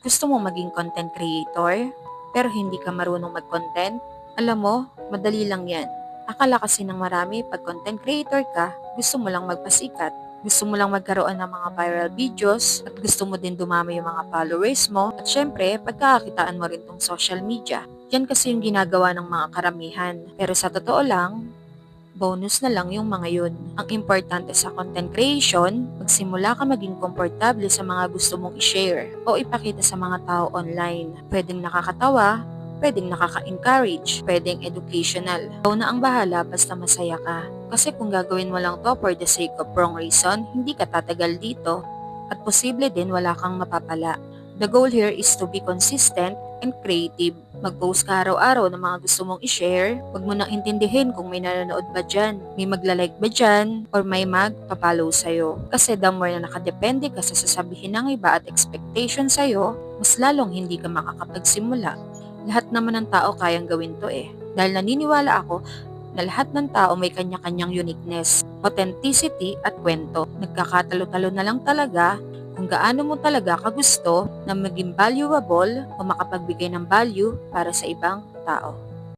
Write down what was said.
Gusto mo maging content creator, pero hindi ka marunong mag-content? Alam mo, madali lang yan. Akala kasi ng marami pag content creator ka, gusto mo lang magpasikat. Gusto mo lang magkaroon ng mga viral videos at gusto mo din dumami yung mga followers mo at syempre, pagkakakitaan mo rin tong social media. Yan kasi yung ginagawa ng mga karamihan. Pero sa totoo lang, bonus na lang yung mga yun. Ang importante sa content creation, magsimula ka maging komportable sa mga gusto mong i-share o ipakita sa mga tao online. Pwedeng nakakatawa, pwedeng nakaka-encourage, pwedeng educational. Ikaw na ang bahala basta masaya ka. Kasi kung gagawin mo lang to for the sake of wrong reason, hindi ka tatagal dito. At posible din wala kang mapapala. The goal here is to be consistent and creative. Mag-post ka araw-araw ng mga gusto mong i-share. Huwag mo nang intindihin kung may nanonood ba dyan, may magla-like ba dyan, or may magpa-follow sa'yo. Kasi the more na nakadepende ka sa sasabihin ng iba at expectation sa'yo, mas lalong hindi ka makakapagsimula. Lahat naman ng tao kayang gawin to eh. Dahil naniniwala ako na lahat ng tao may kanya-kanyang uniqueness, authenticity at kwento. Nagkakatalo-talo na lang talaga kung gaano mo talaga kagusto na maging valuable o makapagbigay ng value para sa ibang tao.